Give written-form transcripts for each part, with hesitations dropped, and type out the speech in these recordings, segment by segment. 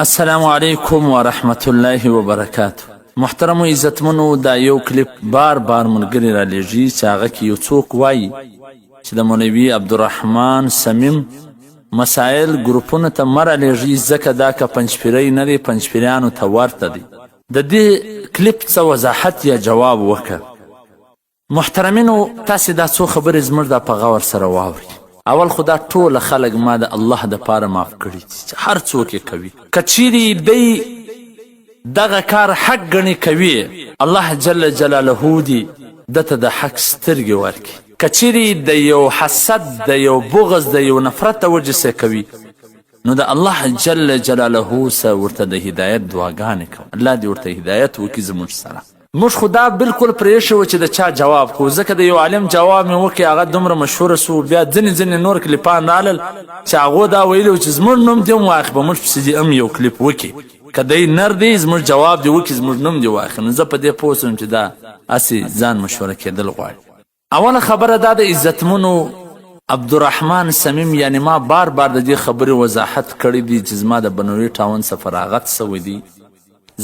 السلام علیکم ورحمت الله وبرکاته. محترم و عزتمنو، دا یو کلیپ بار بار ملګري را لیږي چې هغه کې یو څوک وایي چې د مولوي عبدالرحمن صمیم مسائل ګروپونو ته مه را لیږي ځکه دا که پنجپیری نه دی پنجپیریانو ته ورته دی. د دې کلیپ څه وضاحت یا جواب وکړه. محترمینو، تاسې دا څو خبرې زموږ دا په غور سره واورئ. اول خو دا ټوله خلک ما د الله د پاره معاف کړي چې هر څوک یې کوي. که چیرې دی دغه کار حق ګڼي کوي، الله جل جلاله دې دته د حق سترګې ورکړي. که چیرې د یو حسد، د یو بغض، د یو نفرت د وجې څه کوي، نو د الله جل جلاله څه ورته د هدایت دعاګانې کوي. الله دې ورته هدایت وکړي زموږ سره. موږ خو دا بالکل پرېښه و چې د چا جواب کو، ځکه د یو عالم جواب مې وکړي هغه دومره مشهوره سو. بیا ځینې نور کلیپان رالل چې هغو دا ویلي و چې زموږ نوم دې هم واخلي، به موږ پسې دې هم یو کلیپ وکړي. که دی نر دی زموږ جواب دې وکړي، زموږ نوم دې واخلي. نو زه په دې پوه شوم چې دا هسې ځان مشوره کېدل غواړي. اوله خبره دا د عزتمنو عبدالرحمن صمیم، یعنی ما بار بار د دې خبرې وضاحت کړی دی چې زما د بنوي ټاون څخه فراغت سوی دی،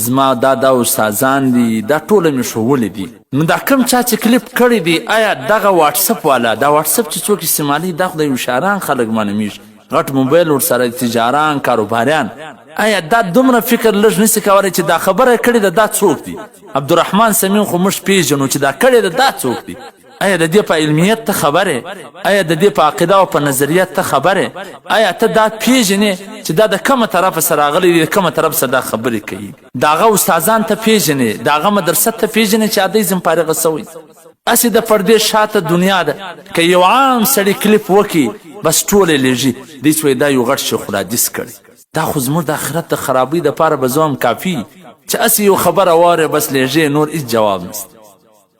زما دا استادان دي، دا ټوله مې ښوولي دي. نو دا کم چا چې کلیپ کړی دی، آیا دغه واټسپ والا، دا واټسپ چې څوک استعمالي، دا خو د هوښیاران خلک معلومیږي، غټ موبایل ورسره تجاران کاروباریان، آیا دا دومره فکر لږ نسي کولی چې دا خبره کړې ده دا څوک دی؟ عبدالرحمن صمیم خو موږ پیژنو چې دا کړې ده دا څوک دی؟ آیا د دې په علمیت ته خبره؟ آیا د دې په عقیده او په نظریت ته خبره؟ آیا ته دا پیژنې چې دا د کومه طرفه سره راغلی دی، د کومه طرف سره دا خبرې کوي؟ د هغه استادان ته پیژنې، د هغه مدرسه ته پیژنې چې ادی زم فارغه سوی؟ هسې د پردې شاته دنیا ده. که یو عام سړی کلیپ وکړي بس ټول یې لیږي، دی چې دا یو غټ شیخ الحدیث کړی. دا خو زموږ د آخرت د خرابۍ دپاره به زه هم کافي چې هسې یو خبره واورې بس لیږې، نور هېڅ جواب نشته.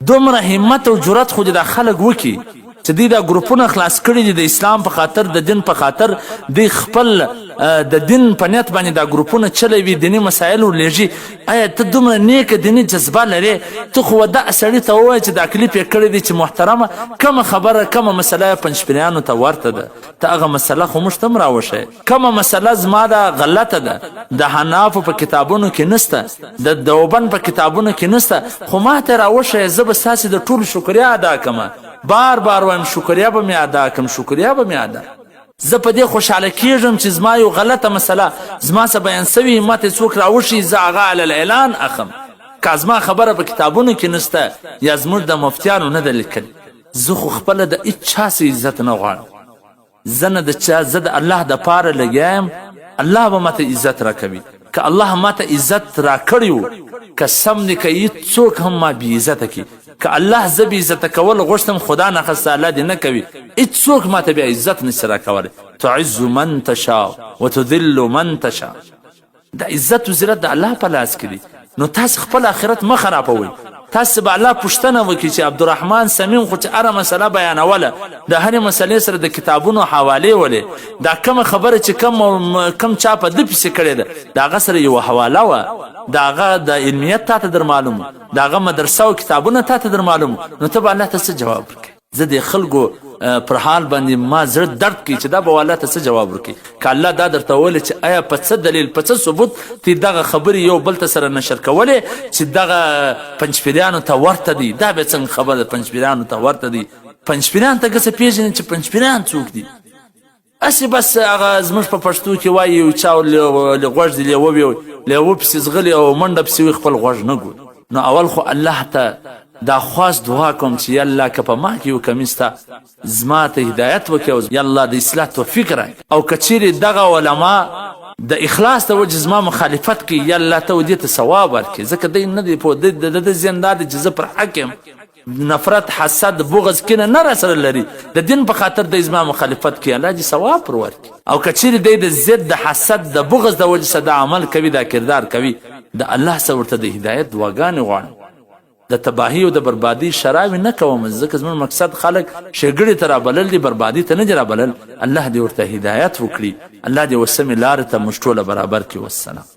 دومره همت او جرأت خو دې دا خلک وکړي چې دوی دا ګروپونه خلاص کړي دي د اسلام په خاطر، د دین په خاطر، دوی خپل د دین په نیت باندې دا ګروپونه چلوي، دیني مسایل ورلیږي. آیا ته دومره نیکه دیني جذبه لرې؟ ته خو دا سړي ته ووایه چې دا کلیپ یې کړی دی چې محترمه کومه خبره، کومه مسله پنجپیریانو ته ورته ده، ته هغه مسله خو موږ ته هم راوښیه. کومه مسله زما دا غلطه ده، د حنافو په کتابونو کې نسته، د دیوبند په کتابونو کې نسته، خو ما ته راوښیه، زه به ستاسې د ټولو شکریا ادا کړم. بار بار وایم شکریا به مې ادا کړم، شکریا به مې ادا. زه په دې خوشحاله کېږم چې زما یو غلطه مسله زما څه بیان سوي، ما ته څوک راوښي، زه هغه علی الاعلان اخم. که زما خبره په کتابونو کې نسته یا زموږ د مفتیانو نه ده لیکلې، زه خو خپله د هېچا څه عزت نه غواړم. زه نه د چا، زه د الله دپاره لګیا یم، الله به ماته عزت راکوي. که الله ماته عزت راکړی و، قسم دی که هېڅوک هم ما بې عزته کړي. که الله زه بې عزته کول غوښتم، خدا نخواسته الله دې نه کوي، هېڅوک ماته بیا عزت نشي راکولی. تعز من تشاء وتذل من تشاء. د عزت و زرت د الله په لاس کې دی. نو تاسې خپل آخرت مه خرابوئ. تاسې به الله پوښتنه وکړي چې عبدالرحمن صمیم خو چې هره مسله بیانوله، د هرې مسلې سره د کتابونو حوالې ولې، دا کومه خبره چې کم چا په ده پسې کړې ده د هغه سره یوه حواله وه، د هغه د علمیت تا ته در معلوم، د هغه مدرسه او کتابونه تا ته در معلوم، نو ته به الله ته څه جواب ورکړې؟ زه د خلکو پر حال باندې ما زړه درد کوي چې دا به الله ته څه جواب ورکړي. که الله دا درته وویل چې آیا په څه دلیل، په څه ثبوت تی دغه خبرې یو بل ته سره نشر کولې چې دغه پنجپیریانو ته ورته دی، دا بیا څنګه خبره ده پنجپیریانو ته ورته دی؟ پنجپیریان ته که څه پېژنې چې پنجپیریان څوک دي؟ هسې بس هغه زموږ په پښتو کې وایي یو چا غوږ دی لیوه وي، لیوه پسې ځغلي او منډه پسې وي، خپل غوږ نه ګوري. نو اول خو الله ته دا خواست دعا کوم چې یا الله که په ما کې یو کمی سته، زما ته هدایت وکړي او یا الله د اصلاح توفیق راکړي. او که چیرې دغه علما د اخلاص د وجې زما مخالفت کوي، یا الله ته و دې ته ثواب ورکړي، ځکه دی نه دی پوه، د ده ذهن دا دی چې زه پر حق یم، نفرت، حسد، بغض، کینه نه راسره لري، د دین په خاطر دی زما مخالفت کوي، الله دې ثواب پر ورکړي. او که چیرې دی د ضد، د حسد، د بغض د وجې سره دا عمل کوي، دا کردار کوي، د الله څخه ورته د هدایت دعاګانې غواړم. د تباهي او د بربادي شراوې نه کوم، ځکه زموږ مقصد خلک ښېګړې ته رابلل دي، بربادي ته نه دي رابلل. الله دې ورته هدایت وکړي، الله دې وسمې لارې ته موږ ټوله برابر کړي. والسلام.